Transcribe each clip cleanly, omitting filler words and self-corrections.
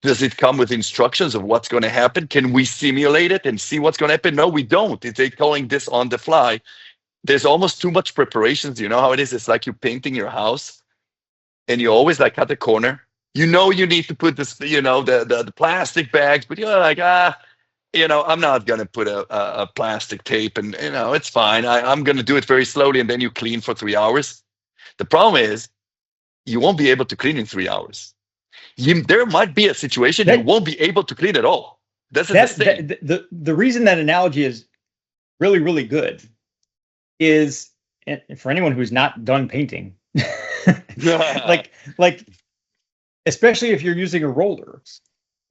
Does it come with instructions of what's going to happen? Can we simulate it and see what's going to happen? No, we don't. They're calling this on the fly. There's almost too much preparations. You know how it is? It's like you're painting your house and you always like cut the corner. You know you need to put this, the plastic bags, but you're like, I'm not going to put a plastic tape and, it's fine. I'm going to do it very slowly. And then you clean for 3 hours. The problem is you won't be able to clean in 3 hours. There might be a situation you won't be able to clean at all. The reason that analogy is really, really good is, for anyone who's not done painting, like especially if you're using a roller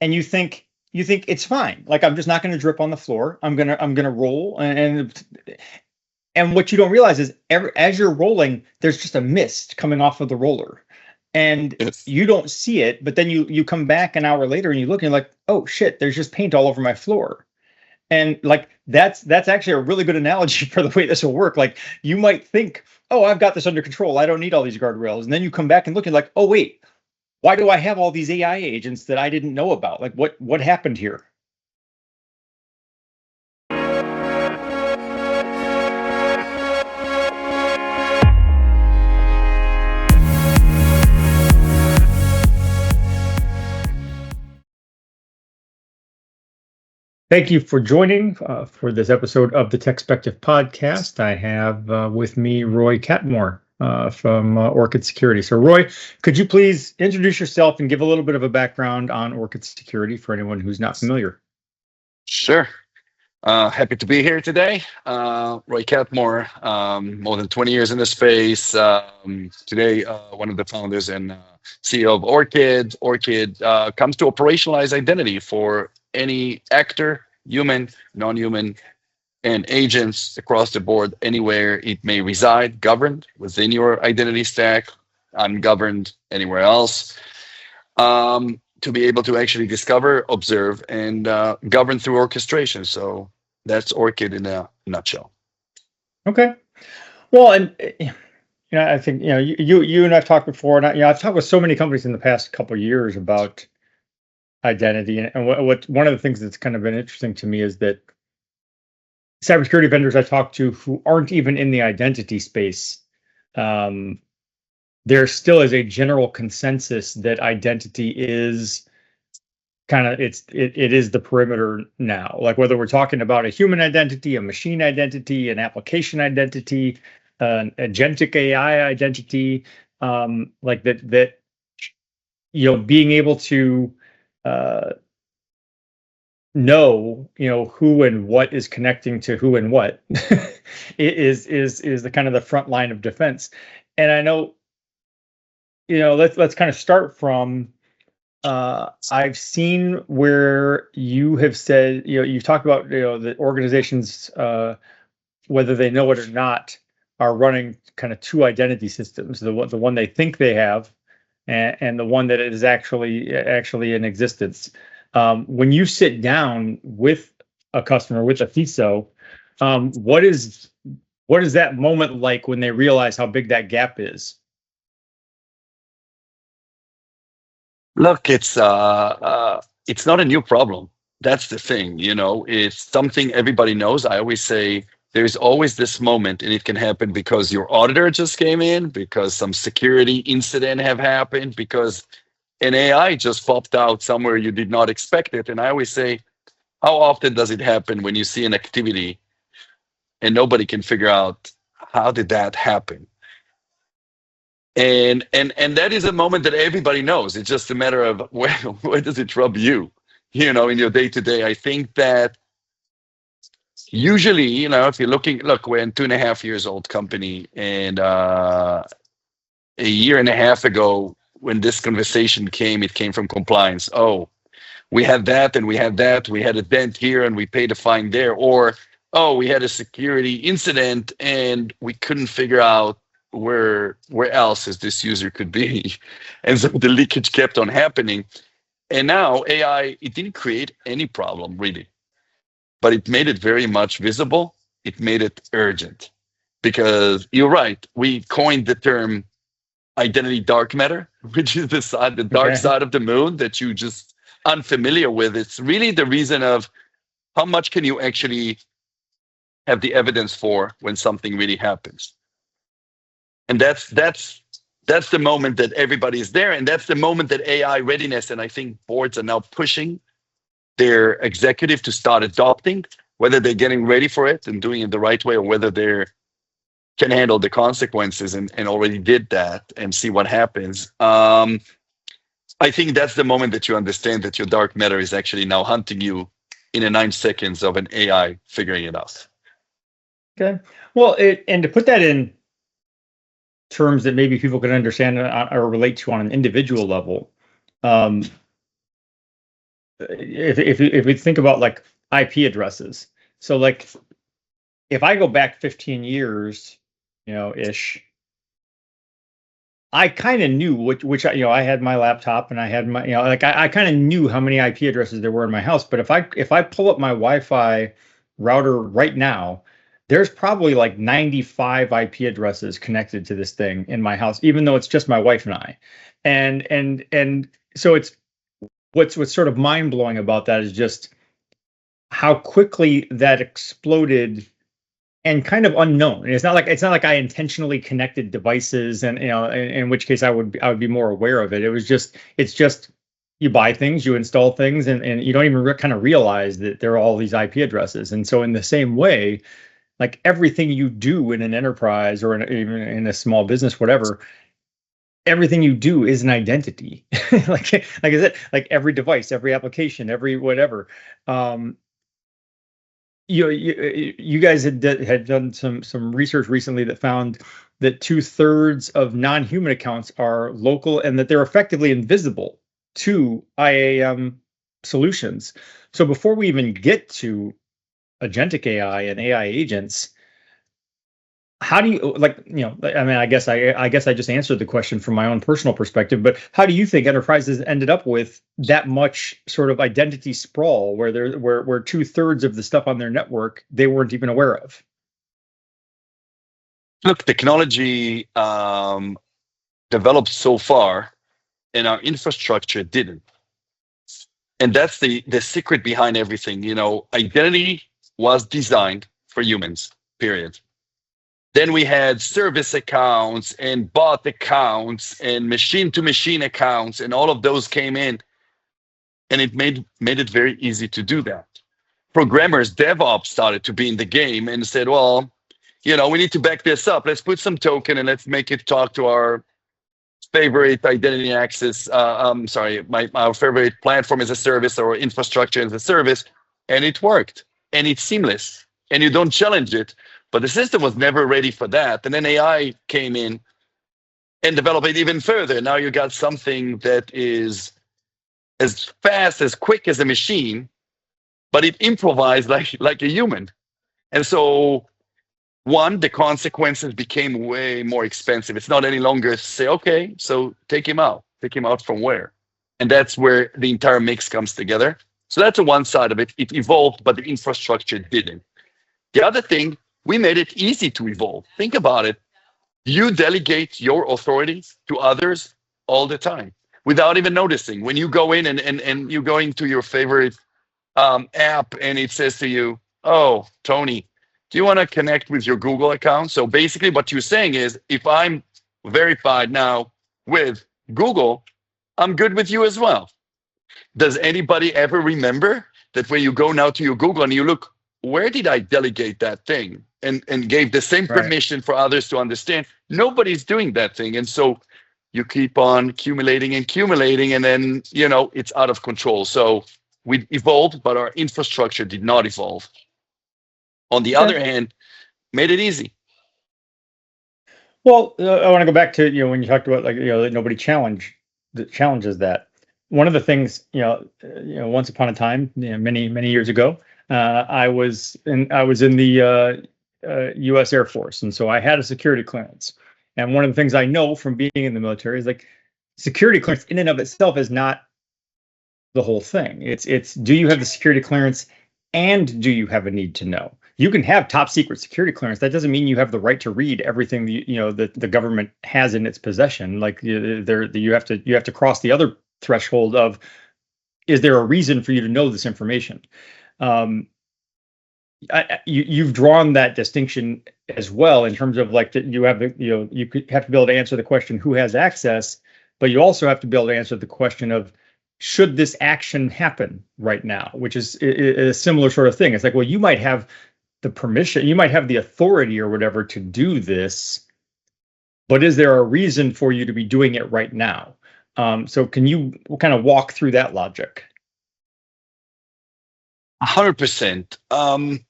and you think it's fine. Like, I'm just not going to drip on the floor. I'm gonna roll, and what you don't realize is as you're rolling, there's just a mist coming off of the roller. And you don't see it, but then you come back an hour later and you look and you're like, oh shit, there's just paint all over my floor. And like, that's actually a really good analogy for the way this will work. Like, you might think, oh, I've got this under control, I don't need all these guardrails. And then you come back and look and like, oh wait, why do I have all these AI agents that I didn't know about? Like, what happened here? Thank you for joining for this episode of the TechSpective Podcast. I have with me Roy Katmor from Orchid Security. So Roy, could you please introduce yourself and give a little bit of a background on Orchid Security for anyone who's not familiar? Sure. Happy to be here today. Roy Katmor, more than 20 years in the space. Today, one of the founders and CEO of Orchid. Orchid comes to operationalize identity for any actor, human, non-human, and agents across the board, anywhere it may reside, governed within your identity stack, ungoverned anywhere else, to be able to actually discover, observe, and govern through orchestration. So that's Orchid in a nutshell. Okay. Well, and I think you and I've talked before, and I've talked with so many companies in the past couple of years about identity, and what one of the things that's kind of been interesting to me is that cybersecurity vendors I talk to who aren't even in the identity space, there still is a general consensus that identity is kind of it is the perimeter now. Like, whether we're talking about a human identity, a machine identity, an application identity, an agentic AI identity, like that being able to know who and what is connecting to who and what is the kind of the front line of defense. And I know let's kind of start from I've seen where you have said you've talked about the organizations, whether they know it or not, are running kind of two identity systems, the one they think they have and the one that is actually in existence. When you sit down with a customer, with a CISO, what is that moment like when they realize how big that gap is? Look, it's not a new problem. That's the thing, it's something everybody knows. I always say there's always this moment, and it can happen because your auditor just came in, because some security incident have happened, because an AI just popped out somewhere you did not expect it. And I always say, how often does it happen when you see an activity and nobody can figure out how did that happen? And that is a moment that everybody knows. It's just a matter of where does it rub you, in your day-to-day. I think that usually, if you're looking, we're a 2.5 years old company, and a year and a half ago, when this conversation came, it came from compliance. Oh, we had that and we had that. We had a dent here and we paid a fine there. Or, oh, we had a security incident and we couldn't figure out where else this user could be. And so the leakage kept on happening. And now AI, it didn't create any problem really, but it made it very much visible. It made it urgent, because you're right. We coined the term identity dark matter, which is the dark side of the moon that you just unfamiliar with. It's really the reason of how much can you actually have the evidence for when something really happens. And that's the moment that everybody is there, and that's the moment that AI readiness, and I think boards are now pushing their executive to start adopting, whether they're getting ready for it and doing it the right way, or whether they can handle the consequences and already did that and see what happens. I think that's the moment that you understand that your dark matter is actually now hunting you in a 9 seconds of an AI figuring it out. Okay. Well, and to put that in terms that maybe people can understand or relate to on an individual level, if we think about like IP addresses, so like if I go back 15 years, ish, I kind of knew which I had my laptop and I had my like I kind of knew how many IP addresses there were in my house. But if I pull up my Wi-Fi router right now, there's probably like 95 IP addresses connected to this thing in my house, even though it's just my wife and I. And so it's what's sort of mind blowing about that is just how quickly that exploded. And kind of unknown. And it's not like I intentionally connected devices, and in which case I would be more aware of it. It's just you buy things, you install things, and you don't even kind of realize that there are all these IP addresses. And so in the same way, like everything you do in an enterprise or even in a small business, whatever, everything you do is an identity. like I said, like every device, every application, every whatever. You guys had done some research recently that found that 2/3 of non-human accounts are local and that they're effectively invisible to IAM solutions. So before we even get to agentic AI and AI agents, how do you I guess I just answered the question from my own personal perspective, but how do you think enterprises ended up with that much sort of identity sprawl where 2/3 of the stuff on their network they weren't even aware of? Look, technology developed so far and our infrastructure didn't. And that's the secret behind everything. Identity was designed for humans, period. Then we had service accounts and bot accounts and machine-to-machine accounts, and all of those came in, and it made it very easy to do that. Programmers, DevOps started to be in the game and said, well, we need to back this up. Let's put some token and let's make it talk to our favorite identity access. Our favorite platform as a service or infrastructure as a service, and it worked, and it's seamless, and you don't challenge it. But the system was never ready for that. And then AI came in and developed it even further. Now you got something that is as fast, as quick as a machine, but it improvised like a human. And so, the consequences became way more expensive. It's not any longer say, okay, so take him out. Take him out from where? And that's where the entire mix comes together. So that's the one side of it. It evolved, but the infrastructure didn't. The other thing, we made it easy to evolve. Think about it. You delegate your authority to others all the time without even noticing. When you go in and you go into your favorite app and it says to you, oh, Tony, do you want to connect with your Google account? So basically what you're saying is, if I'm verified now with Google, I'm good with you as well. Does anybody ever remember that when you go now to your Google and you look, where did I delegate that thing? And gave the same permission for others to understand. Nobody's doing that thing. And so you keep on accumulating, and then, it's out of control. So we evolved, but our infrastructure did not evolve. On the other hand, made it easy. Well, I want to go back to, when you talked about that nobody challenges that. One of the things, once upon a time, many, many years ago, I was in the U.S. Air Force, and so I had a security clearance. And one of the things I know from being in the military is like security clearance in and of itself is not the whole thing. It's do you have the security clearance and do you have a need to know? You can have top secret security clearance. That doesn't mean you have the right to read everything that the government has in its possession. Like you have to cross the other threshold of is there a reason for you to know this information? You've drawn that distinction as well in terms of like that you have you have to be able to answer the question who has access, but you also have to be able to answer the question of should this action happen right now, which is a similar sort of thing. It's like, well, you might have the permission, you might have the authority or whatever to do this, but is there a reason for you to be doing it right now? So can you kind of walk through that logic? 100%.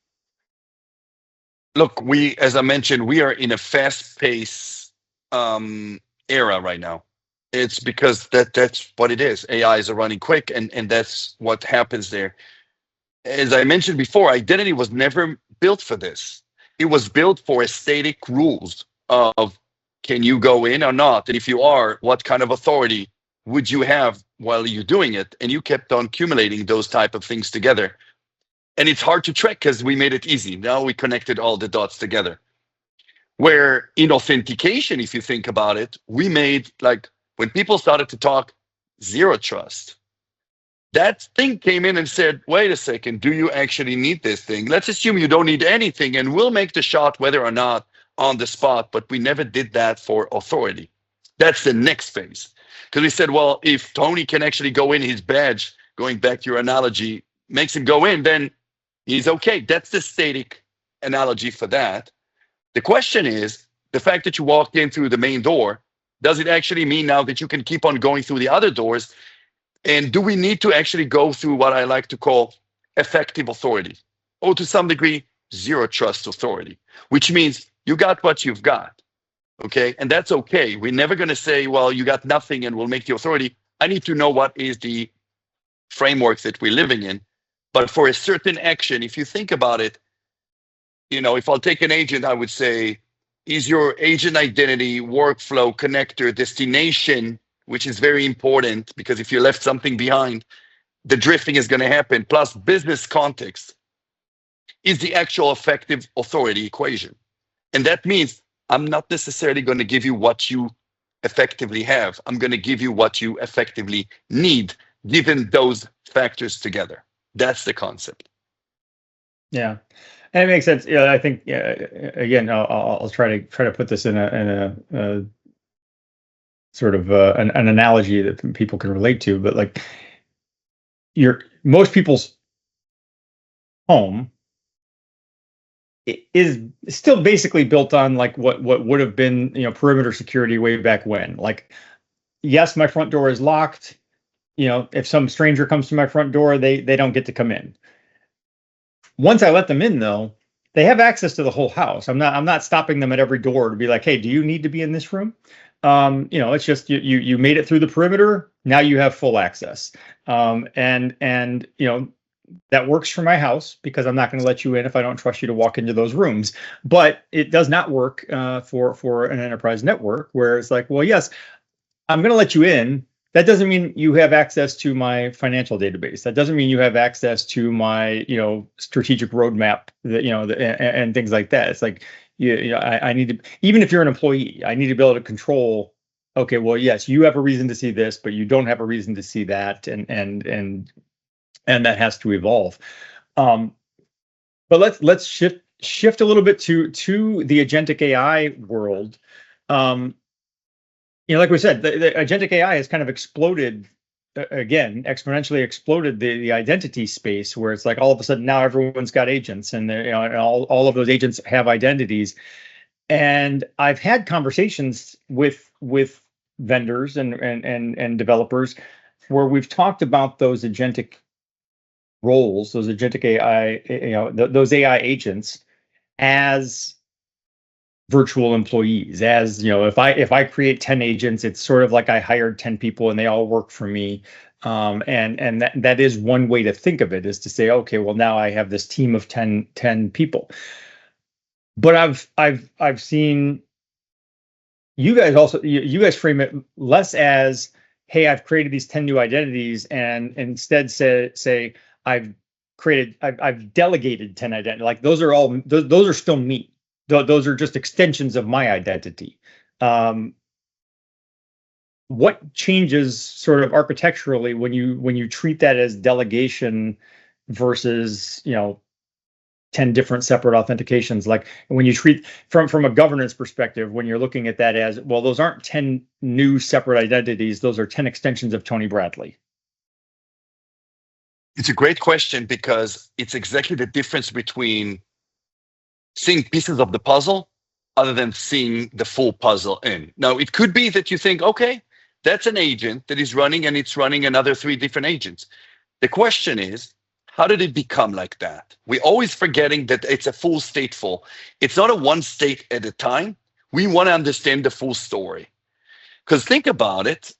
Look, as I mentioned, we are in a fast-paced era right now. It's because that's what it is. AIs are running quick, and that's what happens there. As I mentioned before, identity was never built for this. It was built for static rules of can you go in or not? And if you are, what kind of authority would you have while you're doing it? And you kept on accumulating those type of things together. And it's hard to track because we made it easy. Now we connected all the dots together. Where in authentication, if you think about it, we made, like, when people started to talk zero trust, that thing came in and said, wait a second, do you actually need this thing? Let's assume you don't need anything, and we'll make the shot whether or not on the spot, but we never did that for authority. That's the next phase. Because we said, well, if Tony can actually go in, his badge, going back to your analogy, makes him go in, then he's okay. That's the static analogy for that. The question is, the fact that you walked in through the main door, does it actually mean now that you can keep on going through the other doors? And do we need to actually go through what I like to call effective authority, or to some degree, zero trust authority, which means you got what you've got, okay? And that's okay. We're never going to say, well, you got nothing and we'll make the authority. I need to know what is the framework that we're living in. But for a certain action, if you think about it, if I'll take an agent, I would say, is your agent identity, workflow, connector, destination, which is very important because if you left something behind, the drifting is going to happen, plus business context, is the actual effective authority equation. And that means I'm not necessarily going to give you what you effectively have. I'm going to give you what you effectively need, given those factors together. That's the concept. Yeah. And it makes sense. Yeah, I think again, I'll try to put this in a sort of an analogy that people can relate to. But like, most people's home is still basically built on like what would have been perimeter security way back when. Like, yes, my front door is locked. If some stranger comes to my front door, they don't get to come in. Once I let them in, though, they have access to the whole house. I'm not stopping them at every door to be like, hey, do you need to be in this room? It's just you made it through the perimeter. Now you have full access. And that works for my house because I'm not going to let you in if I don't trust you to walk into those rooms. But it does not work for an enterprise network where it's like, well, yes, I'm going to let you in. That doesn't mean you have access to my financial database. That doesn't mean you have access to my, strategic roadmap, and things like that. It's like, I need to, even if you're an employee, I need to be able to control. Okay, well, yes, you have a reason to see this, but you don't have a reason to see that, and that has to evolve. But let's shift a little bit to the agentic AI world. Like we said, the agentic AI has kind of exploded, again, exponentially exploded the identity space, where it's like all of a sudden now everyone's got agents, and and all of those agents have identities. And I've had conversations with vendors and developers where we've talked about those agentic roles, those agentic AI, those AI agents as virtual employees. As if I create 10 agents, it's sort of like I hired 10 people and they all work for me. And that is one way to think of it, is to say, okay, well, now I have this team of 10 people. But I've seen you guys frame it less as, hey, I've created these 10 new identities, and instead say I've delegated 10 identities. Like those are still me. Those are just extensions of my identity. what changes sort of architecturally when you treat that as delegation versus 10 different separate authentications? Like when you treat from a governance perspective, when you're looking at that as, well, those aren't 10 new separate identities, those are 10 extensions of Tony Bradley. It's a great question, because it's exactly the difference between seeing pieces of the puzzle other than seeing the full puzzle in. Now, it could be that you think, okay, that's an agent that is running and it's running another 3 different agents. The question is, how did it become like that? We're always forgetting that it's a full stateful. It's not a one state at a time. We want to understand the full story. Because think about it,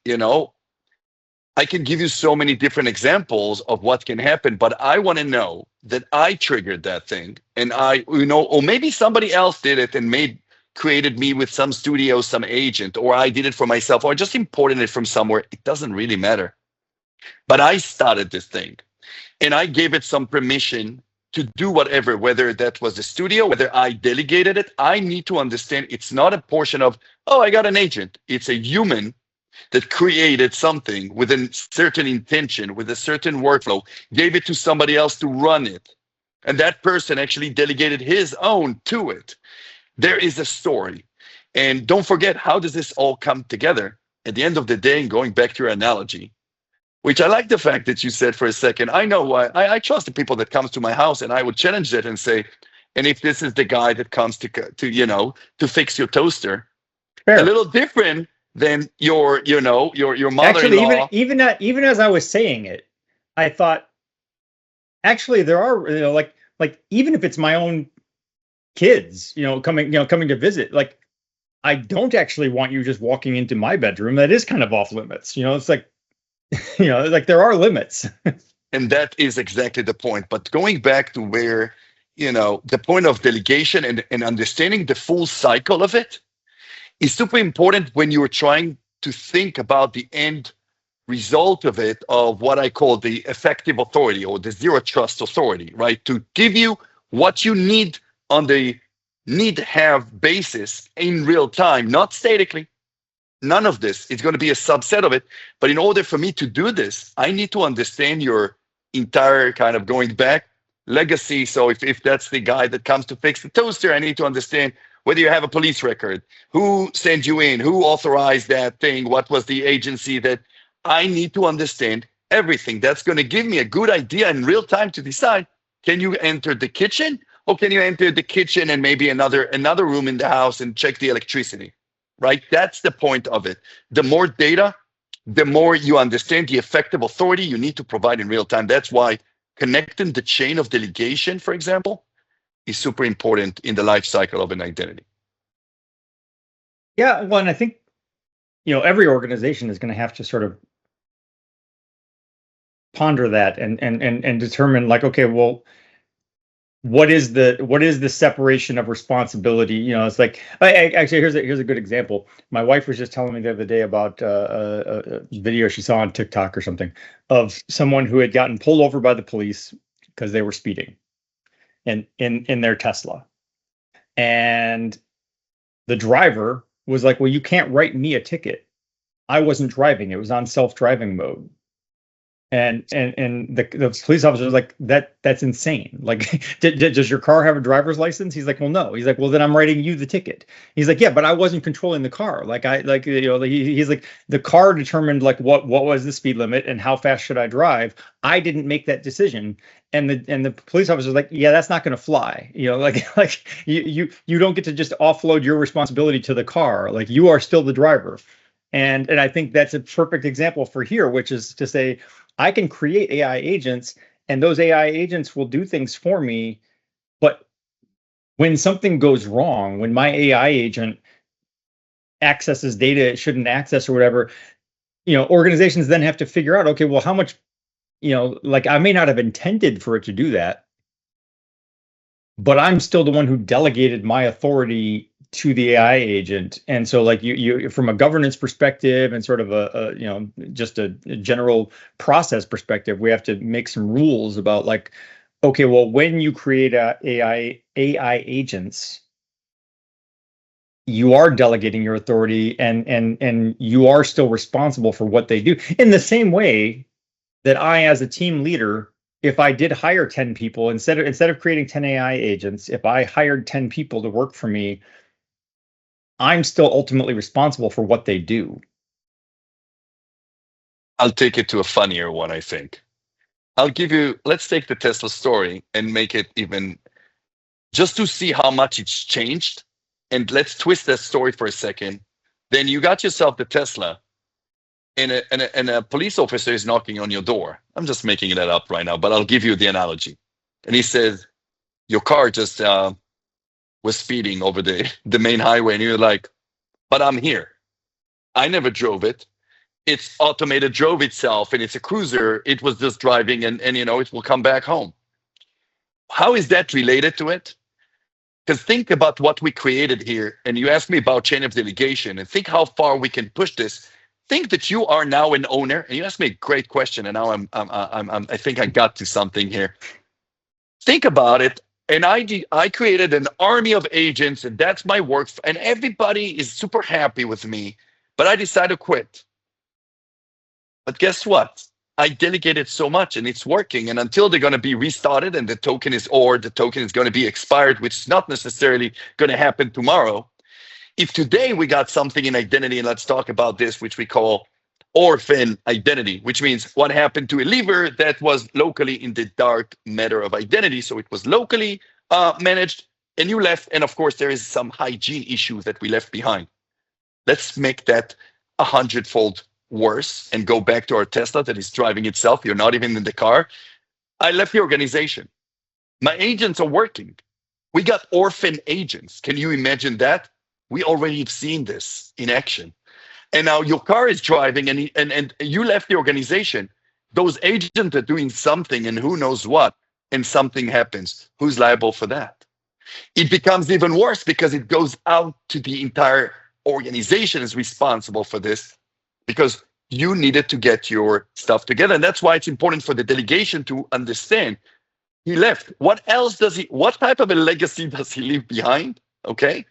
I can give you so many different examples of what can happen, but I want to know that I triggered that thing, and or maybe somebody else did it and created me with some studio, some agent, or I did it for myself, or just imported it from somewhere. It doesn't really matter. But I started this thing, and I gave it some permission to do whatever, whether that was the studio, whether I delegated it. I need to understand it's not a portion of, oh, I got an agent. It's a human that created something with a certain intention, with a certain workflow, gave it to somebody else to run it. And that person actually delegated his own to it. There is a story. And don't forget, how does this all come together? At the end of the day, and going back to your analogy, which I like the fact that you said for a second, I know why. I trust the people that comes to my house, and I would challenge it and say, and if this is the guy that comes to fix your toaster, Fair. A little different than your mother-in-law. Actually, even as I was saying it, I thought, actually, there are, like even if it's my own kids, coming to visit, like, I don't actually want you just walking into my bedroom. That is kind of off limits. It's like, like there are limits. And that is exactly the point. But going back to where, the point of delegation and understanding the full cycle of it is super important when you're trying to think about the end result of it, of what I call the effective authority or the zero trust authority, right? To give you what you need on the need-have basis in real time, not statically. None of this is going to be a subset of it. But in order for me to do this, I need to understand your entire kind of going back legacy. So if that's the guy that comes to fix the toaster, I need to understand whether you have a police record, who sent you in, who authorized that thing, what was the agency that. I need to understand everything. That's going to give me a good idea in real time to decide, can you enter the kitchen, or can you enter the kitchen and maybe another room in the house and check the electricity, right? That's the point of it. The more data, the more you understand the effective authority you need to provide in real time. That's why connecting the chain of delegation, for example, is super important in the life cycle of an identity. Yeah, well, and I think, every organization is going to have to sort of ponder that and determine, like, okay, well, what is the separation of responsibility? It's like, actually, here's a good example. My wife was just telling me the other day about a video she saw on TikTok or something of someone who had gotten pulled over by the police because they were speeding in their Tesla, and the driver was like, well, you can't write me a ticket. I wasn't driving. It was on self-driving mode. And the police officer was like, that's insane. Like, does your car have a driver's license? He's like, well, no. He's like, well, then I'm writing you the ticket. He's like, yeah, but I wasn't controlling the car. He's like, the car determined like what was the speed limit and how fast should I drive. I didn't make that decision. And the police officer was like, yeah, that's not going to fly. Like you don't get to just offload your responsibility to the car. Like, you are still the driver. And I think that's a perfect example for here, which is to say, I can create AI agents, and those AI agents will do things for me. But when something goes wrong, when my AI agent accesses data it shouldn't access or whatever, organizations then have to figure out, okay, well, how much, like, I may not have intended for it to do that, but I'm still the one who delegated my authority to the AI agent. And so, like, you from a governance perspective and sort of just a general process perspective, we have to make some rules about, like, okay, well, when you create AI agents, you are delegating your authority, and you are still responsible for what they do. In the same way that I, as a team leader, if I did hire 10 people, instead of creating 10 AI agents, if I hired 10 people to work for me, I'm still ultimately responsible for what they do. I'll take it to a funnier one, I think. Let's take the Tesla story and make it even, just to see how much it's changed. And let's twist that story for a second. Then you got yourself the Tesla, and a police officer is knocking on your door. I'm just making that up right now, but I'll give you the analogy. And he says, your car just was speeding over the main highway. And you're like, but I'm here. I never drove it. It's automated drove itself, and it's a cruiser. It was just driving, and it will come back home. How is that related to it? Because think about what we created here, and you asked me about chain of delegation, and think how far we can push this. Think that you are now an owner, and you asked me a great question, and now I think I got to something here. Think about it, and I created an army of agents, and that's my work, and everybody is super happy with me, but I decided to quit. But guess what? I delegated so much, and it's working. And until they're going to be restarted and the token is going to be expired, which is not necessarily going to happen tomorrow. If today we got something in identity, and let's talk about this, which we call orphaned identity, which means what happened to a lever that was locally in the dark matter of identity. So it was locally managed, and you left. And of course, there is some hygiene issues that we left behind. Let's make that 100-fold worse and go back to our Tesla that is driving itself. You're not even in the car. I left the organization. My agents are working. We got orphan agents. Can you imagine that? We already have seen this in action. And now your car is driving, and you left the organization. Those agents are doing something, and who knows what, and something happens. Who's liable for that? It becomes even worse because it goes out to the entire organization is responsible for this, because you needed to get your stuff together. And that's why it's important for the delegation to understand he left. What type of a legacy does he leave behind? Okay.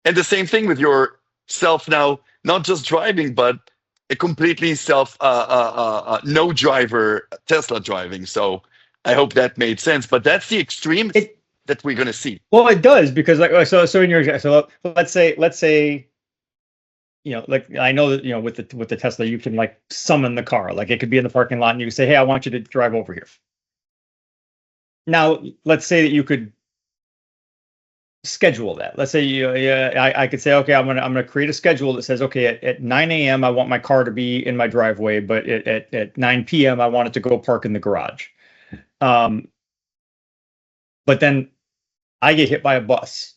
And the same thing with yourself now, not just driving, but a completely no driver Tesla driving. So I hope that made sense, but that's the extreme that we're going to see. Well, it does, because so in your example, so let's say, like I know that, with the Tesla, you can like summon the car. Like it could be in the parking lot and you can say, hey, I want you to drive over here. Now, let's say that you could schedule that. Let's say I could say, okay, I'm gonna create a schedule that says, okay, at 9 a.m. I want my car to be in my driveway, but at 9 p.m. I want it to go park in the garage. But then I get hit by a bus.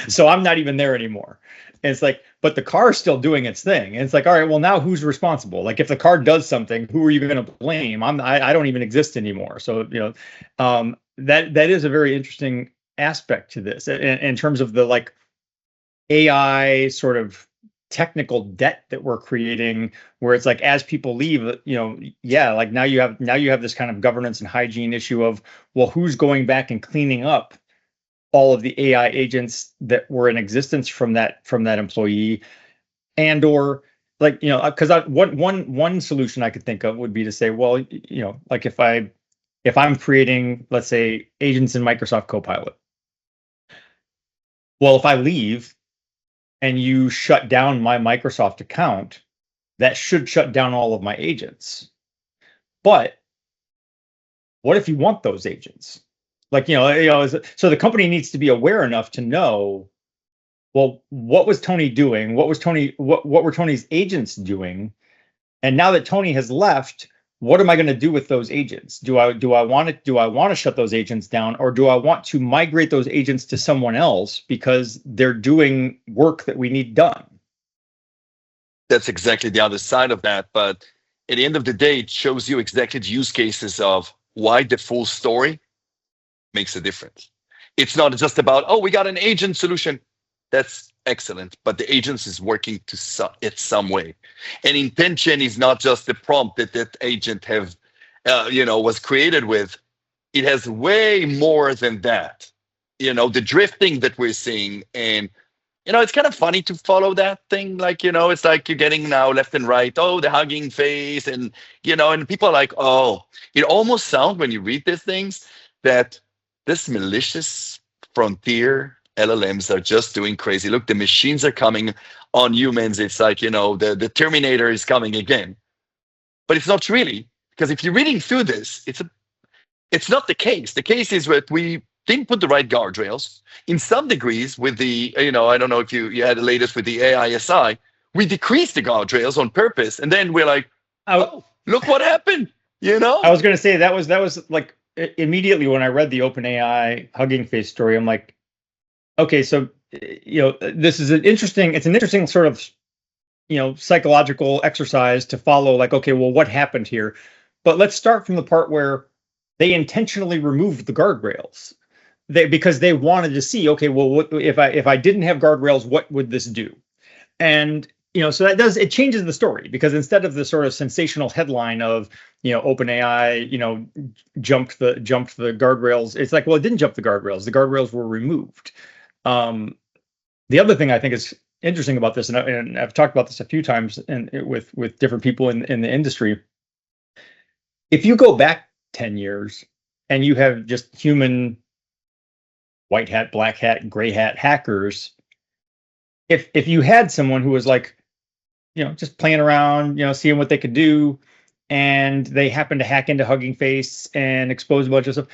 So I'm not even there anymore. And it's like, but the car is still doing its thing. And it's like, all right, well, now who's responsible? Like if the car does something, who are you going to blame? I don't even exist anymore. So, that is a very interesting aspect to this in terms of the like AI sort of technical debt that we're creating, where it's like, as people leave, like now you have this kind of governance and hygiene issue of, well, who's going back and cleaning up all of the AI agents that were in existence from that employee, and or like, because one solution I could think of would be to say, well, like if I'm creating, let's say, agents in Microsoft Copilot, well, if I leave and you shut down my Microsoft account, that should shut down all of my agents. But what if you want those agents? Like, so the company needs to be aware enough to know, well, what was Tony doing? What were Tony's agents doing? And now that Tony has left, what am I going to do with those agents? Do I want to shut those agents down, or do I want to migrate those agents to someone else because they're doing work that we need done? That's exactly the other side of that. But at the end of the day, it shows you exactly the use cases of why the full story makes a difference. It's not just about, oh, we got an agent solution. That's excellent, but the agent is working in some way. And intention is not just the prompt that agent was created with. It has way more than that. The drifting that we're seeing, and it's kind of funny to follow that thing. Like, it's like you're getting now left and right. Oh, the hugging face. And people are like, oh, it almost sounds when you read these things that this malicious frontier LLMs are just doing crazy. Look, the machines are coming on humans. It's like, the Terminator is coming again. But it's not really, because if you're reading through this, it's not the case. The case is that we didn't put the right guardrails. In some degrees, with the, I don't know if you had the latest with the AISI, we decreased the guardrails on purpose. And then we're like, oh, look what happened, I was going to say that was like immediately when I read the OpenAI Hugging Face story, I'm like, okay, so, this is it's an interesting sort of, psychological exercise to follow, like, okay, well, what happened here? But let's start from the part where they intentionally removed the guardrails. Because they wanted to see, okay, well, what, if I didn't have guardrails, what would this do? And so it changes the story, because instead of the sort of sensational headline of OpenAI jumped the guardrails, it's like, well, it didn't jump the guardrails. The guardrails were removed. The other thing I think is interesting about this, and I've talked about this a few times with different people in the industry. If you go back 10 years and you have just human white hat, black hat, gray hat hackers, if you had someone who was like, just playing around, seeing what they could do, and they happened to hack into Hugging Face and expose a bunch of stuff,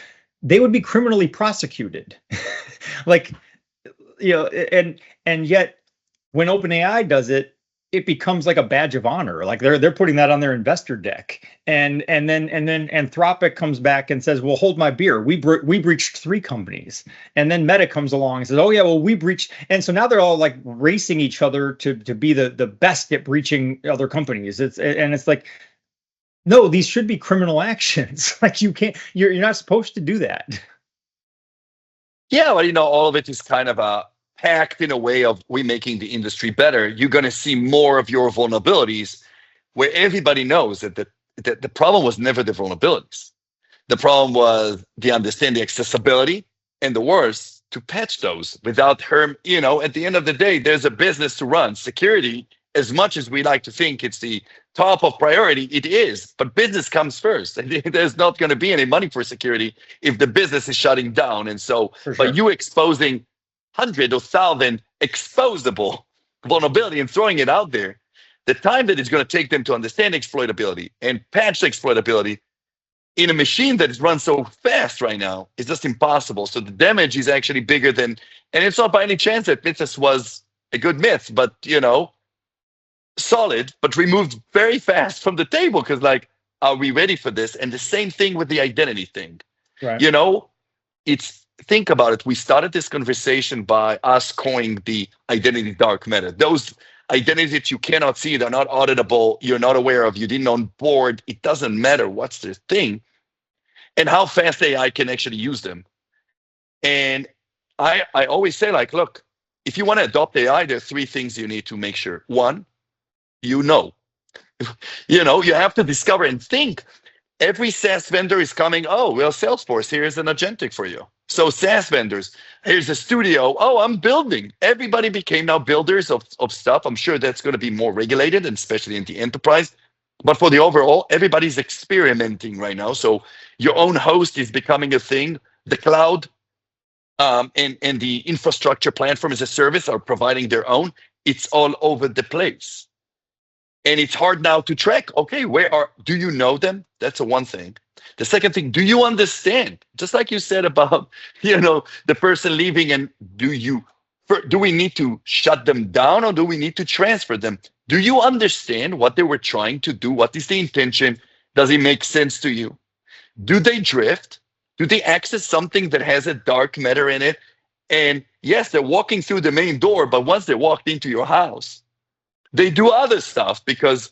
they would be criminally prosecuted. Like, and yet when OpenAI does it, it becomes like a badge of honor. Like they're putting that on their investor deck, and then Anthropic comes back and says, "Well, hold my beer. We breached 3 companies," and then Meta comes along and says, "Oh yeah, well we breached," and so now they're all like racing each other to be the best at breaching other companies. It's like, no, these should be criminal actions. Like you're not supposed to do that. Yeah, well, all of it is kind of packed in a way of we making the industry better. You're going to see more of your vulnerabilities, where everybody knows that the problem was never the vulnerabilities. The problem was the understanding, accessibility, and the worst, to patch those without harm. At the end of the day, there's a business to run. Security, as much as we like to think it's the top of priority, it is, but business comes first. There's not going to be any money for security if the business is shutting down. And so by you exposing 100 or 1,000 exposable vulnerability and throwing it out there, the time that it's going to take them to understand exploitability and patch exploitability in a machine that is run so fast right now is just impossible. So the damage is actually bigger than, and it's not by any chance that Mythos was a good myth, but solid, but removed very fast from the table, because like, are we ready for this? And the same thing with the identity thing. Right. Think about it. We started this conversation by us coining the identity dark matter. Those identities that you cannot see, they're not auditable, you're not aware of, you didn't onboard. It doesn't matter what's the thing and how fast AI can actually use them. And I always say, like, look, if you want to adopt AI, there are 3 things you need to make sure. One, you have to discover and think. Every SaaS vendor is coming, oh, well, Salesforce, here's an agentic for you. So SaaS vendors, here's a studio. Oh, I'm building. Everybody became now builders of stuff. I'm sure that's going to be more regulated, and especially in the enterprise. But for the overall, everybody's experimenting right now. So your own host is becoming a thing. The cloud and the infrastructure platform as a service are providing their own. It's all over the place. And it's hard now to track, okay, do you know them? That's one thing. The second thing, do you understand? Just like you said about, the person leaving, and do we need to shut them down, or do we need to transfer them? Do you understand what they were trying to do? What is the intention? Does it make sense to you? Do they drift? Do they access something that has a dark matter in it? And yes, they're walking through the main door, but once they walked into your house, they do other stuff because,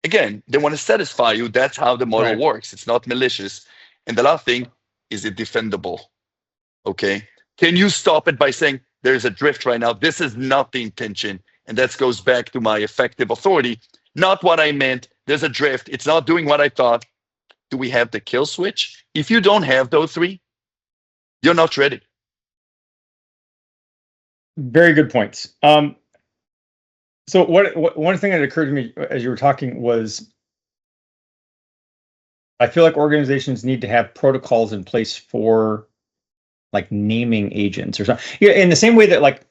again, they want to satisfy you. That's how the model works. It's not malicious. And the last thing, is it defendable? Okay. Can you stop it by saying there's a drift right now? This is not the intention. And that goes back to my effective authority. Not what I meant. There's a drift. It's not doing what I thought. Do we have the kill switch? If you don't have those 3, you're not ready. Very good points. So one thing that occurred to me as you were talking was, I feel like organizations need to have protocols in place for like naming agents or something. Yeah, in the same way that like,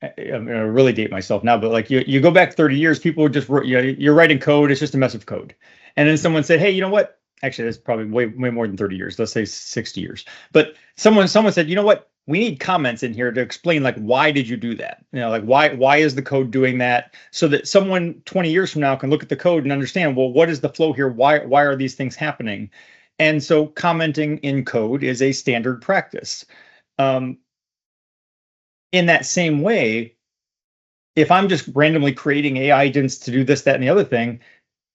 I'm gonna really date myself now, but like you go back 30 years, people would just you're writing code, it's just a mess of code. And then someone said, hey, you know what? Actually, that's probably way more than 30 years. Let's say 60 years. But someone said, you know what? We need comments in here to explain like why did you do that? You know, like why is the code doing that? So that someone 20 years from now can look at the code and understand, well, what is the flow here? Why are these things happening? And so commenting in code is a standard practice. In that same way, if I'm just randomly creating AI agents to do this, that, and the other thing,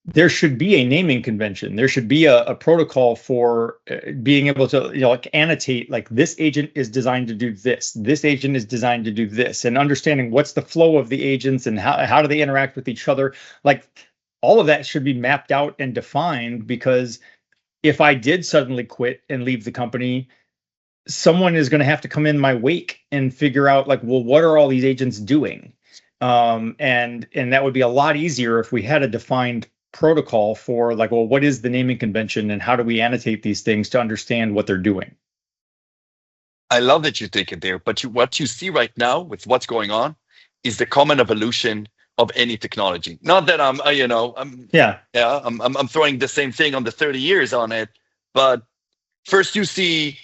there should be a naming convention. There should be a protocol for being able to, like annotate, like this agent is designed to do this. This agent is designed to do this, and understanding what's the flow of the agents and how do they interact with each other. Like all of that should be mapped out and defined, because if I did suddenly quit and leave the company, someone is going to have to come in my wake and figure out like, well, what are all these agents doing? And that would be a lot easier if we had a defined protocol for like, well, what is the naming convention and how do we annotate these things to understand what they're doing? I love that you take it there, but what you see right now with what's going on is the common evolution of any technology. Not that I'm throwing the same thing on the 30 years on it, but first you see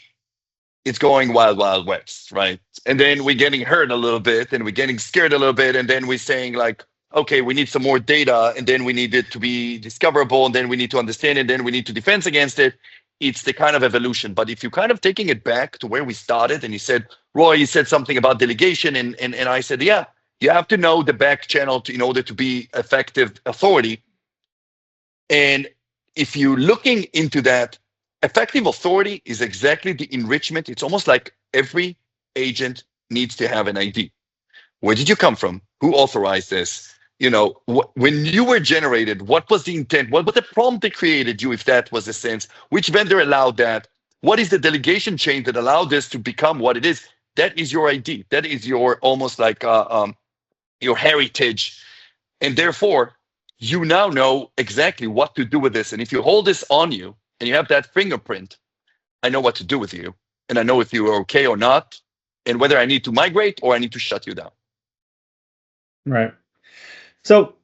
it's going wild, wild west, right? And then we're getting hurt a little bit and we're getting scared a little bit. And then we're saying like, okay, we need some more data, and then we need it to be discoverable, and then we need to understand it, and then we need to defense against it. It's the kind of evolution. But if you're kind of taking it back to where we started, and you said, Roy, you said something about delegation, and I said, yeah, you have to know the back channel in order to be effective authority. And if you're looking into that, effective authority is exactly the enrichment. It's almost like every agent needs to have an ID. Where did you come from? Who authorized this? When you were generated, what was the intent? What was the prompt that created you, if that was the sense? Which vendor allowed that? What is the delegation chain that allowed this to become what it is? That is your ID. That is your almost like your heritage. And therefore, you now know exactly what to do with this. And if you hold this on you, and you have that fingerprint, I know what to do with you. And I know if you are okay or not, and whether I need to migrate or I need to shut you down. Right. So,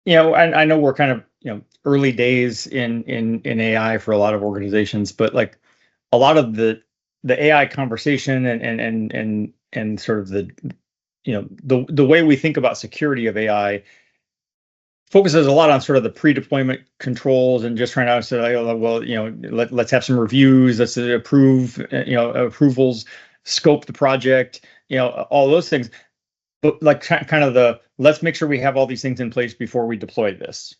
I know we're kind of, early days in AI for a lot of organizations, but like a lot of the AI conversation and sort of the way we think about security of AI focuses a lot on sort of the pre-deployment controls and just trying to say, well, let's have some reviews, let's approve, approvals, scope the project, all those things. But like kind of let's make sure we have all these things in place before we deploy this.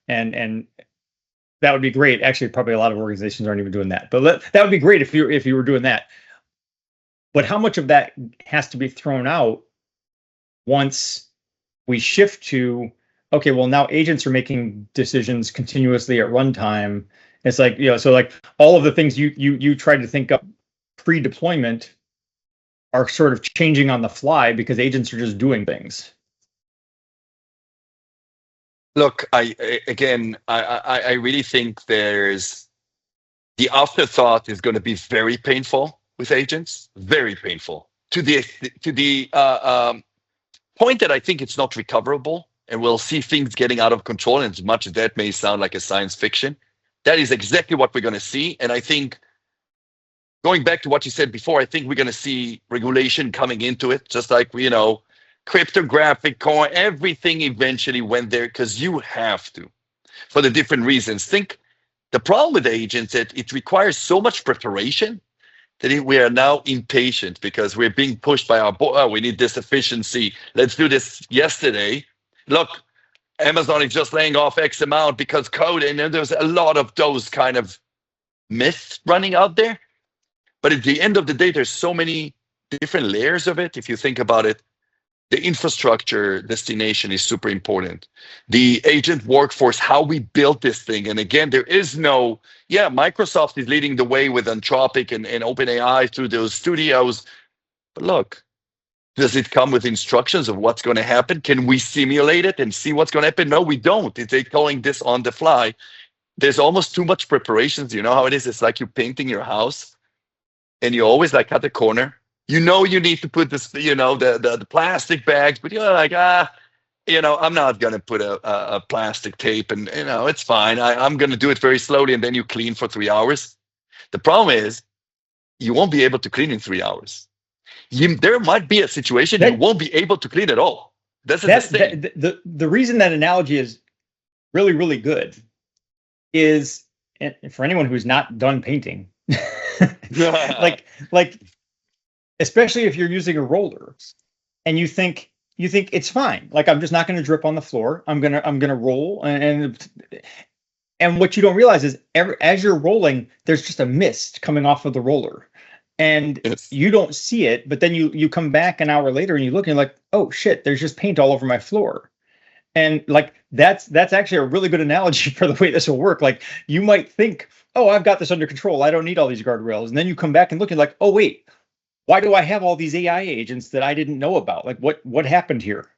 And that would be great. Actually, probably a lot of organizations aren't even doing that. But that would be great if you were doing that. But how much of that has to be thrown out once we shift to, okay, well, now agents are making decisions continuously at runtime. It's like, so like all of the things you tried to think up pre-deployment are sort of changing on the fly because agents are just doing things. Look, I really think there's the afterthought is going to be very painful with agents, very painful to the point that I think it's not recoverable. And we'll see things getting out of control. And as much as that may sound like a science fiction, that is exactly what we're going to see. And I think, going back to what you said before, I think we're going to see regulation coming into it, just like, cryptographic coin, everything eventually went there because you have to, for the different reasons. Think the problem with agents that it requires so much preparation that we are now impatient because we're being pushed by our board. Oh, we need this efficiency. Let's do this yesterday. Look, Amazon is just laying off X amount because code, and there's a lot of those kind of myths running out there. But at the end of the day, there's so many different layers of it. If you think about it, the infrastructure destination is super important. The agent workforce, how we built this thing. And again, there is no, Microsoft is leading the way with Anthropic and OpenAI through those studios. But look, Does it come with instructions of what's going to happen? Can we simulate it and see what's going to happen? No, we don't. They're calling this on the fly. There's almost too much preparations. You know how it is? It's like you're painting your house and you always like cut the corner. You know you need to put this, the plastic bags, but you're like, I'm not going to put a plastic tape and, it's fine. I'm going to do it very slowly. And then you clean for 3 hours. The problem is you won't be able to clean in 3 hours. There might be a situation you won't be able to clean at all. The reason that analogy is really, really good is, and for anyone who's not done painting, like especially if you're using a roller and you think it's fine. Like, I'm just not going to drip on the floor. I'm gonna roll, and what you don't realize is as you're rolling, there's just a mist coming off of the roller. And you don't see it, but then you come back an hour later and you look and you're like, oh shit, there's just paint all over my floor. And like that's actually a really good analogy for the way this will work. Like, you might think, oh, I've got this under control, I don't need all these guardrails. And then you come back and look and like, oh wait, why do I have all these AI agents that I didn't know about? Like, what happened here?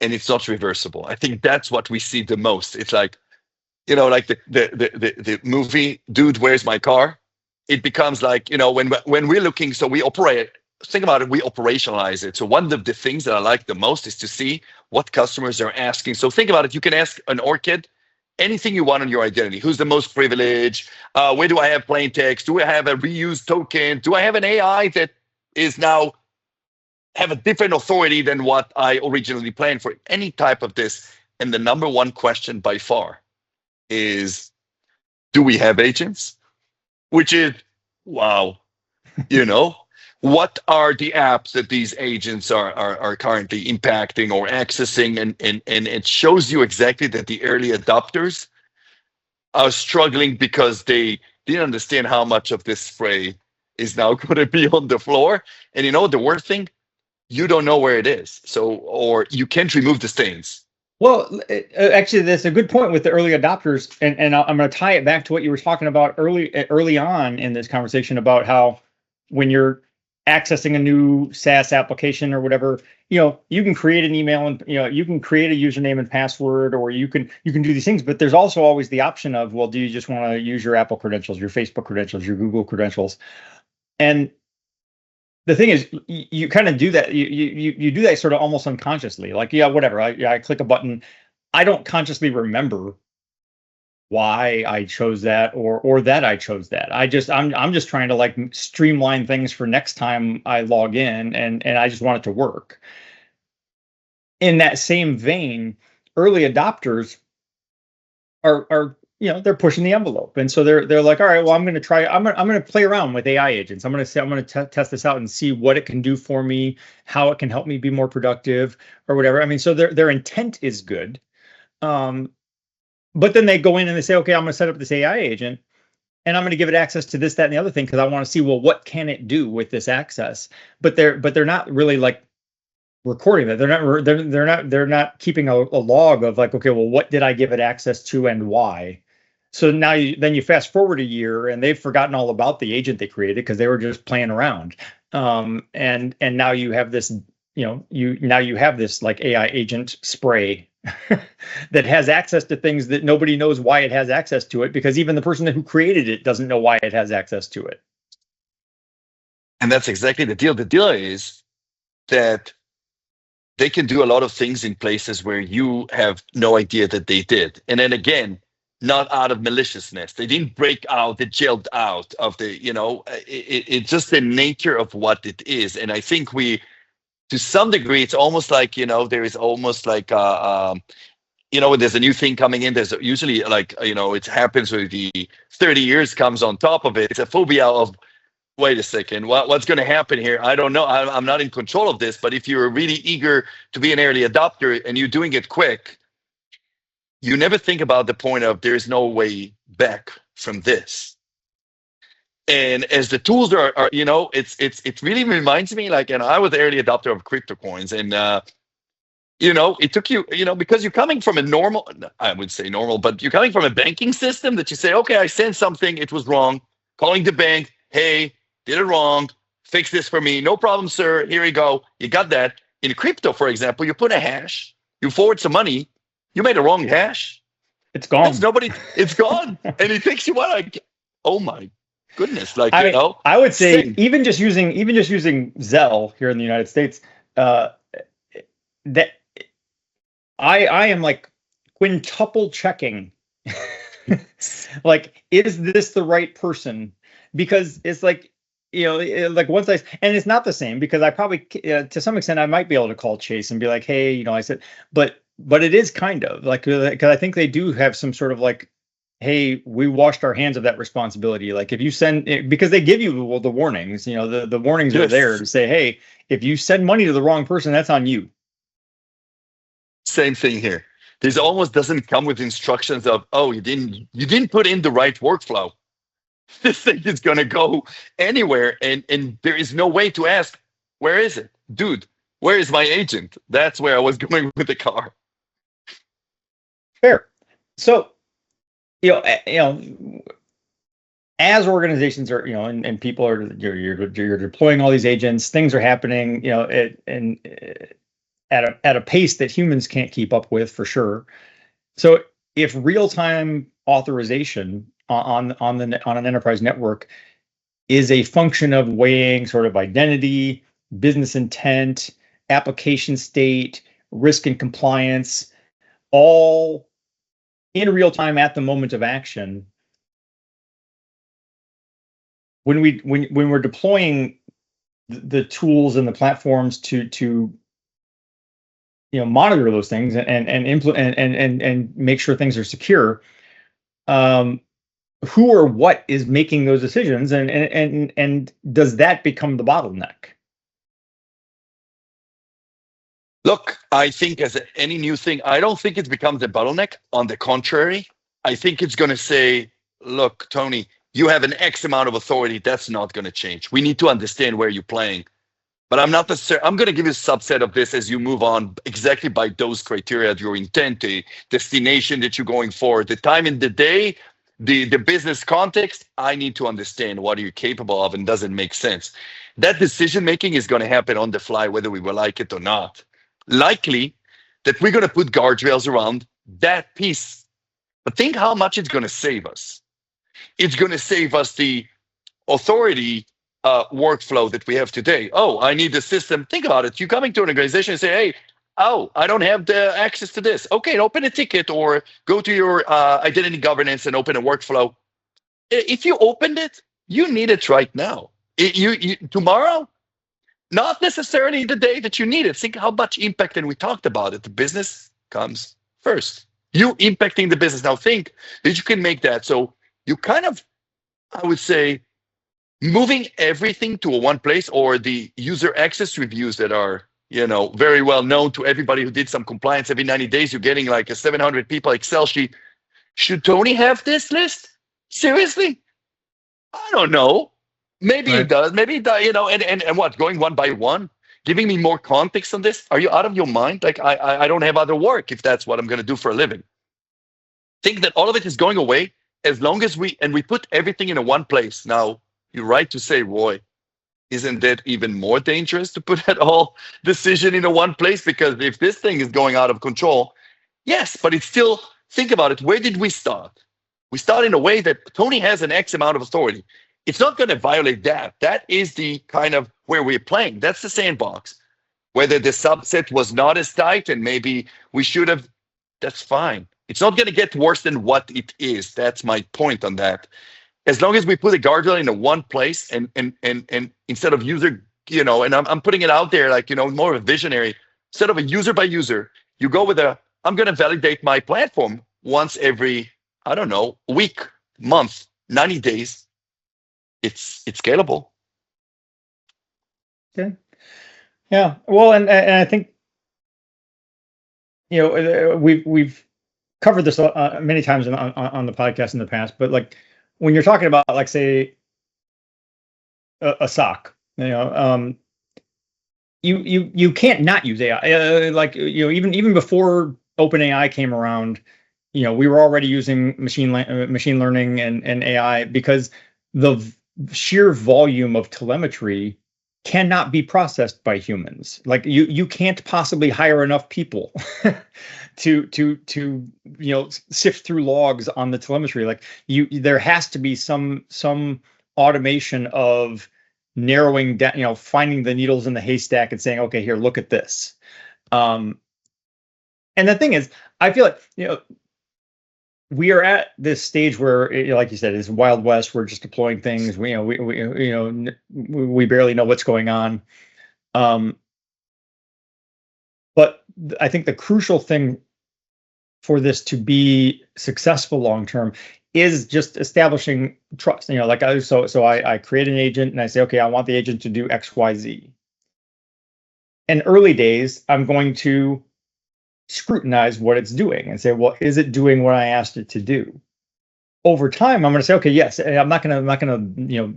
And it's not reversible. I think that's what we see the most. It's like, like the movie Dude, Where's My Car? It becomes like, when we're looking, so we operate, think about it, we operationalize it. So one of the things that I like the most is to see what customers are asking. So think about it, you can ask an Orchid anything you want on your identity. Who's the most privileged? Where do I have plain text? Do I have a reused token? Do I have an AI that is now have a different authority than what I originally planned for? Any type of this. And the number one question by far is, do we have agents? Which is, wow, what are the apps that these agents are currently impacting or accessing? And it shows you exactly that the early adopters are struggling because they didn't understand how much of this spray is now going to be on the floor. And the worst thing, you don't know where it is. Or you can't remove the stains. Well, actually, that's a good point with the early adopters, and I'm going to tie it back to what you were talking about early on in this conversation about how when you're accessing a new SaaS application or whatever, you can create an email and you can create a username and password, or you can do these things. But there's also always the option of, well, do you just want to use your Apple credentials, your Facebook credentials, your Google credentials? And the thing is, you kind of do that. You do that sort of almost unconsciously. Like, yeah, whatever. I click a button. I don't consciously remember why I chose that or that I chose that. I'm just trying to like streamline things for next time I log in, and I just want it to work. In that same vein, early adopters are they're pushing the envelope, and so they're like, all right, well, I'm going to play around with AI agents. I'm going to test this out and see what it can do for me, how it can help me be more productive, or whatever. I mean, so their intent is good, but then they go in and they say, okay, I'm going to set up this AI agent, and I'm going to give it access to this, that, and the other thing because I want to see, well, what can it do with this access? But they're not really like recording that. They're not keeping a log of like, okay, well, what did I give it access to and why? So now you fast forward a year and they've forgotten all about the agent they created because they were just playing around. And now you have this, you have this like AI agent spray that has access to things that nobody knows why it has access to it, because even the person who created it doesn't know why it has access to it. And that's exactly the deal. The deal is that they can do a lot of things in places where you have no idea that they did. And then again, not out of maliciousness. They didn't break out, they jailed out of the, it's just the nature of what it is. And I think to some degree, it's almost like, there is almost like, when there's a new thing coming in, there's usually like, it happens with the 30 years comes on top of it. It's a phobia of, wait a second, what's going to happen here? I don't know. I'm not in control of this. But if you're really eager to be an early adopter and you're doing it quick, you never think about the point of there's no way back from this. And as the tools are it really reminds me like, and I was the early adopter of crypto coins, and it took you, because you're coming from a normal, I would say normal, but you're coming from a banking system that you say, okay, I sent something, it was wrong, calling the bank, hey, did it wrong, fix this for me. No problem, sir. Here you go. You got that. In crypto, for example, you put a hash, you forward some money, you made a wrong hash. It's gone. It's gone. And it takes you what, like, oh my goodness. Like, I would say even just using Zelle here in the United States, that I am like quintuple checking. Like, is this the right person? Because it's like, like once and it's not the same, because I probably to some extent I might be able to call Chase and be like, hey, I said, but it is kind of like, because I think they do have some sort of like, hey, we washed our hands of that responsibility. Like, if you send, because they give you the warnings, the warnings are there to say, hey, if you send money to the wrong person, that's on you. Same thing here. This almost doesn't come with instructions of, oh, you didn't put in the right workflow. This thing is going to go anywhere, and there is no way to ask, where is it? Dude, where is my agent? That's where I was going with the car. Fair. So, as organizations are, and people are, you're deploying all these agents, things are happening, at a pace that humans can't keep up with, for sure. So if real-time authorization on an enterprise network is a function of weighing sort of identity, business intent, application state, risk and compliance, all in real time at the moment of action, when we're deploying the tools and the platforms to monitor those things and implement and make sure things are secure, who or what is making those decisions, and does that become the bottleneck? Look, I think as any new thing, I don't think it becomes a bottleneck. On the contrary, I think it's going to say, look, Tony, you have an X amount of authority. That's not going to change. We need to understand where you're playing. But I'm not necessarily, I'm going to give you a subset of this as you move on, exactly by those criteria, your intent, the destination that you're going for, the time in the day, the business context. I need to understand what you're capable of and doesn't make sense. That decision-making is going to happen on the fly, whether we will like it or not. Likely that we're going to put guardrails around that piece. But think how much it's going to save us. It's going to save us the authority workflow that we have today. Oh, I need the system. Think about it. You're coming to an organization and say, hey, oh, I don't have the access to this. Okay, open a ticket or go to your identity governance and open a workflow. If you opened it, you need it right now. Tomorrow, not necessarily the day that you need it. Think how much impact, and we talked about it. The business comes first. You impacting the business. Now think that you can make that. So you kind of, I would say, moving everything to a one place, or the user access reviews that are, very well known to everybody who did some compliance. Every 90 days, you're getting like a 700 people Excel sheet. Should Tony have this list? Seriously? I don't know. Maybe He does. Maybe he does, and what, going one by one, giving me more context on this? Are you out of your mind? Like, I don't have other work if that's what I'm going to do for a living. Think that all of it is going away as long as we put everything in a one place. Now, you're right to say, Roy, isn't that even more dangerous to put that whole decision in a one place? Because if this thing is going out of control, yes, but it's still, think about it. Where did we start? We start in a way that Tony has an X amount of authority. It's not going to violate that. That is the kind of where we're playing. That's the sandbox. Whether the subset was not as tight and maybe we should have, that's fine. It's not going to get worse than what it is. That's my point on that. As long as we put a guardrail in a one place and instead of user, and I'm putting it out there like, more of a visionary, instead of a user by user, you go with I'm going to validate my platform once every, I don't know, week, month, 90 days. It's scalable. Okay. Yeah. Well, and I think, we've covered this many times on the podcast in the past, but like when you're talking about, like, say, a SOC, you can't not use AI. Even before OpenAI came around, we were already using machine learning and AI, because the sheer volume of telemetry cannot be processed by humans. Like you can't possibly hire enough people to sift through logs on the telemetry. Like there has to be some automation of narrowing down, finding the needles in the haystack and saying, okay, here, look at this. And the thing is, I feel like we are at this stage where, like you said, it's Wild West. We're just deploying things. We barely know what's going on. But I think the crucial thing for this to be successful long term is just establishing trust. Like I create an agent and I say, okay, I want the agent to do X, Y, Z. In early days, I'm going to scrutinize what it's doing and say, well, is it doing what I asked it to do? Over time, I'm going to say, okay, yes. I'm not going to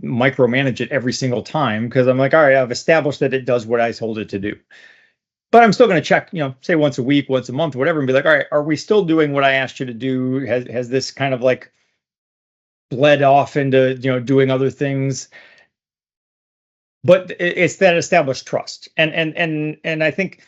micromanage it every single time, because I'm like, all right, I've established that it does what I told it to do. But I'm still going to check, say once a week, once a month, whatever, and be like, all right, are we still doing what I asked you to do? Has this kind of like bled off into doing other things? But it's that established trust, and I think,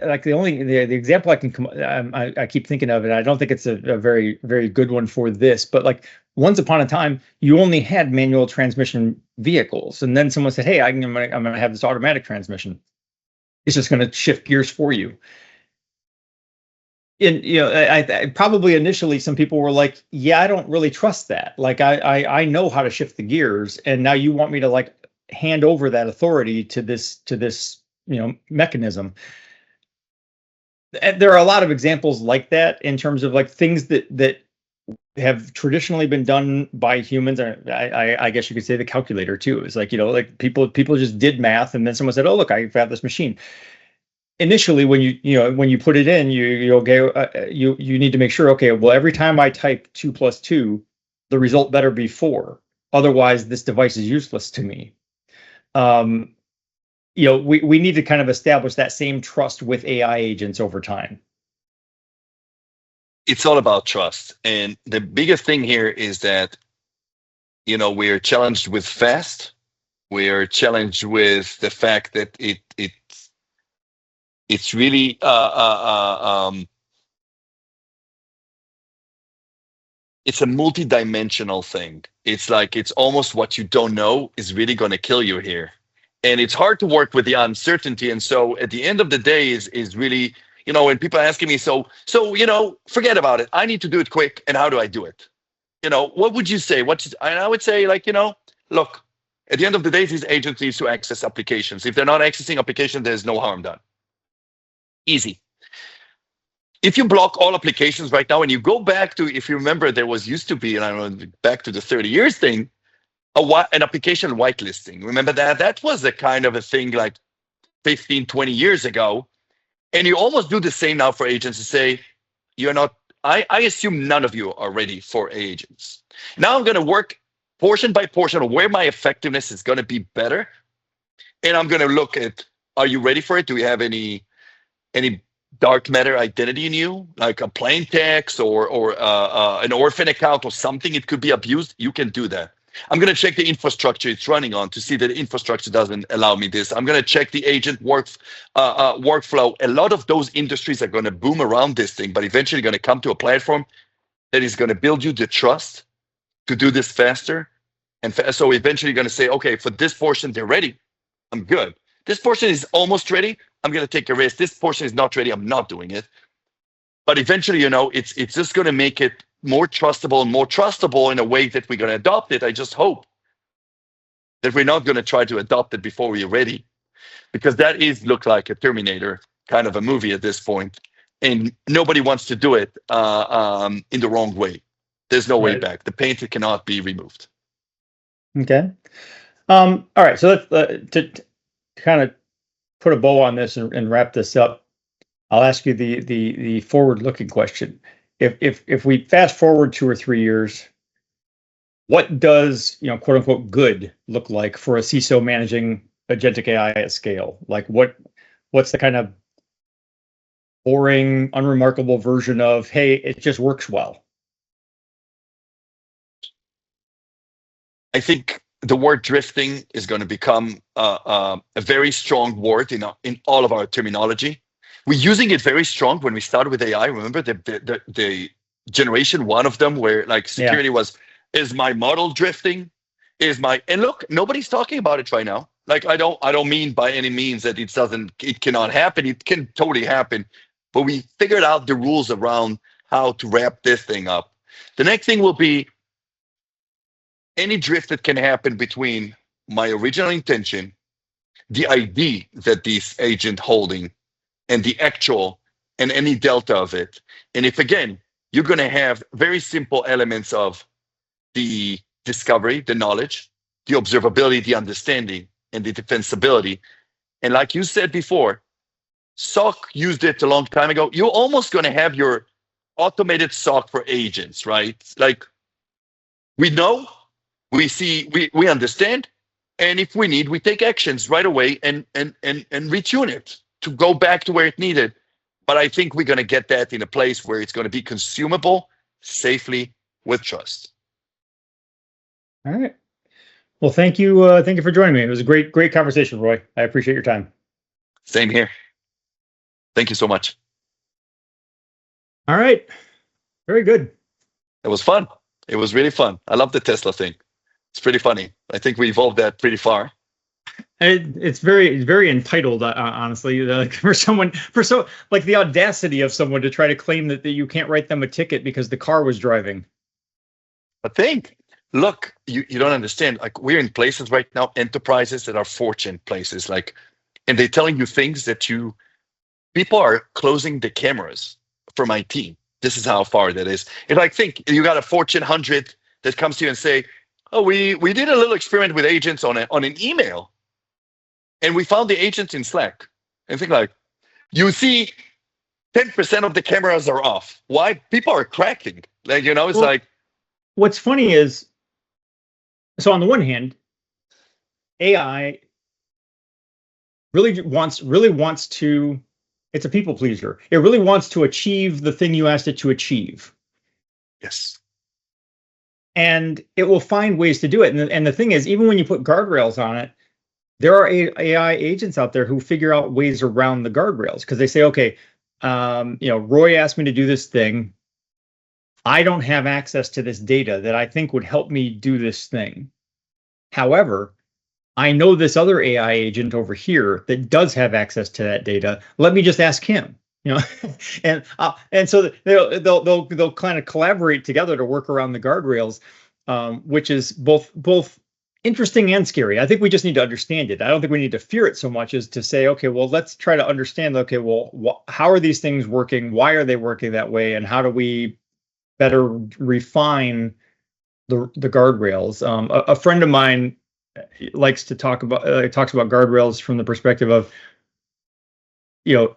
like the example I can I keep thinking of it. I don't think it's a very, very good one for this, but like once upon a time, you only had manual transmission vehicles, and then someone said, "Hey, I'm gonna have this automatic transmission. It's just going to shift gears for you." And I probably initially some people were like, "Yeah, I don't really trust that. Like I know how to shift the gears, and now you want me to like hand over that authority to this mechanism." And there are a lot of examples like that in terms of like things that have traditionally been done by humans. I guess you could say the calculator too. It's like, like people just did math, and then someone said, "Oh, look, I have this machine." Initially, when you put it in, you need to make sure, okay, well, every time I type 2 + 2, the result better be 4. Otherwise, this device is useless to me. We need to kind of establish that same trust with AI agents over time. It's all about trust. And the biggest thing here is that, we're challenged with fast. We're challenged with the fact that it's really it's a multi-dimensional thing. It's like, it's almost what you don't know is really going to kill you here. And it's hard to work with the uncertainty. And so at the end of the day is really, when people are asking me, so forget about it. I need to do it quick. And how do I do it? What would you say? And I would say, like, look, at the end of the day, these agents need to access applications. If they're not accessing applications, there's no harm done. Easy. If you block all applications right now, and you go back to, if you remember, there used to be, and I don't know, back to the 30 years thing, an application whitelisting. Remember that? That was a kind of a thing like 15, 20 years ago. And you almost do the same now for agents to say, you're not, I assume none of you are ready for agents. Now I'm going to work portion by portion of where my effectiveness is going to be better. And I'm going to look at, are you ready for it? Do we have any dark matter identity in you, like a plain text or an orphan account or something? It could be abused. You can do that. I'm going to check the infrastructure it's running on to see that the infrastructure doesn't allow me this. I'm going to check the agent workflow. A lot of those industries are going to boom around this thing, but eventually going to come to a platform that is going to build you the trust to do this faster. And so eventually going to say, okay, for this portion, they're ready. I'm good. This portion is almost ready. I'm going to take a risk. This portion is not ready. I'm not doing it. But eventually, it's just going to make it more trustable in a way that we're going to adopt it. I just hope that we're not going to try to adopt it before we're ready, because that look like a Terminator kind of a movie at this point, and nobody wants to do it in the wrong way. There's no way back. The paint cannot be removed. Okay. All right. So let's to kind of put a bow on this and wrap this up. I'll ask you the forward-looking question. If we fast forward 2 or 3 years, what does quote unquote good look like for a CISO managing agentic AI at scale? Like what's the kind of boring, unremarkable version of, hey, it just works well? I think the word drifting is going to become a very strong word in all of our terminology. We're using it very strong when we started with AI. Remember the generation one of them where like security was, is my model drifting? And look, nobody's talking about it right now. Like I don't mean by any means that it cannot happen. It can totally happen. But we figured out the rules around how to wrap this thing up. The next thing will be any drift that can happen between my original intention, the ID that this agent holding, and the actual, and any delta of it. And if again, you're going to have very simple elements of the discovery, the knowledge, the observability, the understanding, and the defensibility. And like you said before, SOC used it a long time ago. You're almost going to have your automated SOC for agents, right? Like we know, we see, we understand, and if we need, we take actions right away and retune it to go back to where it needed. But I think we're going to get that in a place where it's going to be consumable safely with trust. All right. Well, thank you. Thank you for joining me. It was a great conversation, Roy. I appreciate your time. Same here. Thank you so much. All right. Very good. It was fun. It was really fun. I love the Tesla thing. It's pretty funny. I think we evolved that pretty far. It's very entitled, honestly. For the audacity of someone to try to claim that you can't write them a ticket because the car was driving. Look, you don't understand. Like we're in places right now, enterprises that are Fortune places, like, and they're telling you things that people are closing the cameras for my team. This is how far that is. And like, think you got a Fortune 100 that comes to you and say, "Oh, we did a little experiment with agents on an email, and we found the agents in Slack." And think like, you see, 10% of the cameras are off. Why? People are cracking. Like it's like. What's funny is, so on the one hand, AI really wants to. It's a people pleaser. It really wants to achieve the thing you asked it to achieve. Yes. And it will find ways to do it. And the thing is, even when you put guardrails on it, there are AI agents out there who figure out ways around the guardrails because they say, okay, Roy asked me to do this thing. I don't have access to this data that I think would help me do this thing. However, I know this other AI agent over here that does have access to that data. Let me just ask him. And so they'll kind of collaborate together to work around the guardrails, which is both interesting and scary. I think we just need to understand it. I don't think we need to fear it so much as to say, okay, well, let's try to understand. Okay, well, how are these things working? Why are they working that way? And how do we better refine the guardrails? A friend of mine likes to talks about guardrails from the perspective of,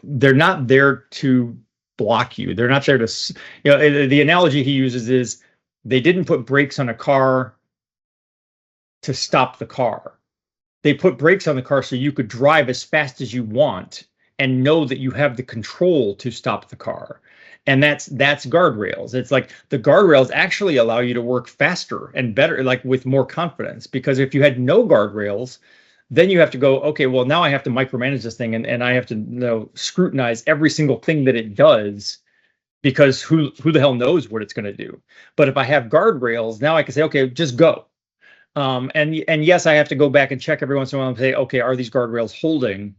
they're not there to block you. They're not there to, the analogy he uses is they didn't put brakes on a car to stop the car. They put brakes on the car so you could drive as fast as you want and know that you have the control to stop the car. And that's guardrails. It's like the guardrails actually allow you to work faster and better, like with more confidence. Because if you had no guardrails, then you have to go, okay, well, now I have to micromanage this thing and I have to scrutinize every single thing that it does because who the hell knows what it's going to do. But if I have guardrails, now I can say, okay, just go. And yes, I have to go back and check every once in a while and say, okay, are these guardrails holding?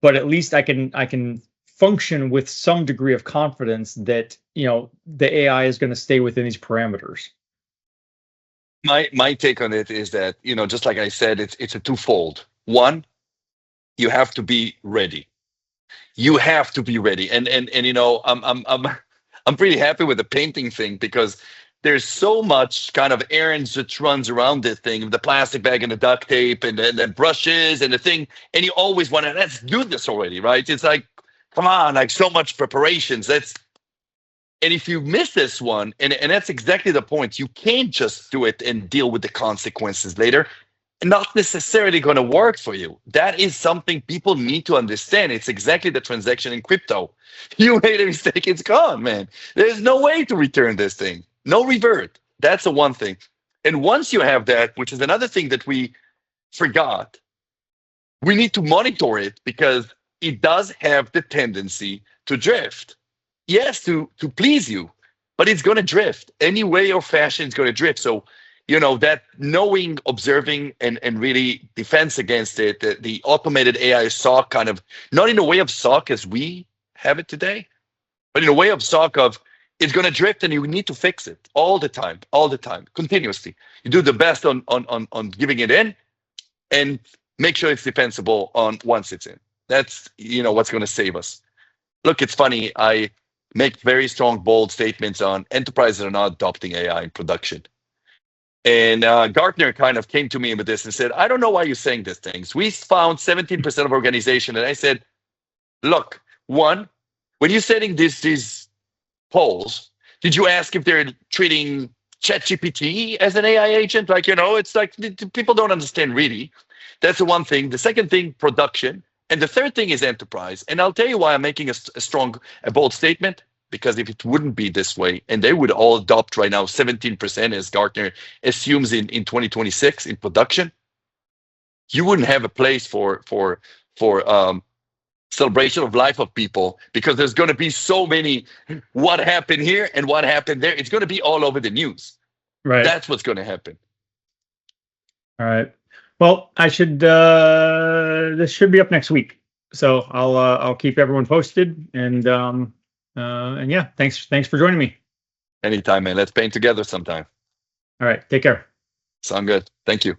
But at least I can function with some degree of confidence that the AI is going to stay within these parameters. My take on it is that just like I said, it's a twofold. One, you have to be ready. You have to be ready, and I'm pretty happy with the painting thing because there's so much kind of errands that runs around this thing, the plastic bag and the duct tape and the brushes and the thing, and you always want to let's do this already, right? It's like, come on, like so much preparations. And if you miss this one, and that's exactly the point, you can't just do it and deal with the consequences later. Not necessarily going to work for you. That is something people need to understand. It's exactly the transaction in crypto. You made a mistake, it's gone, man. There's no way to return this thing. No revert. That's the one thing. And once you have that, which is another thing that we forgot, we need to monitor it because it does have the tendency to drift. Yes, to please you, but it's going to drift. Any way or fashion is going to drift. So, that knowing, observing, and really defense against it, the automated AI SOC kind of, not in a way of SOC as we have it today, but in a way of SOC of, it's going to drift and you need to fix it all the time, continuously. You do the best on giving it in and make sure it's defensible on once it's in. That's, what's going to save us. Look, it's funny. I make very strong, bold statements on enterprises that are not adopting AI in production. And Gartner kind of came to me with this and said, I don't know why you're saying these things. We found 17% of organization. And I said, look, one, when you're setting these polls, did you ask if they're treating ChatGPT as an AI agent? Like, it's like people don't understand really. That's the one thing. The second thing, production. And the third thing is enterprise. And I'll tell you why I'm making a bold statement. Because if it wouldn't be this way, and they would all adopt right now 17%, as Gartner assumes in 2026 in production, you wouldn't have a place for celebration of life of people, because there's going to be so many what happened here and what happened there. It's going to be all over the news. Right. That's what's going to happen. All right. Well, this should be up next week, so I'll keep everyone posted, and yeah, thanks for joining me. Anytime, man. Let's paint together sometime. All right. Take care. Sound good. Thank you.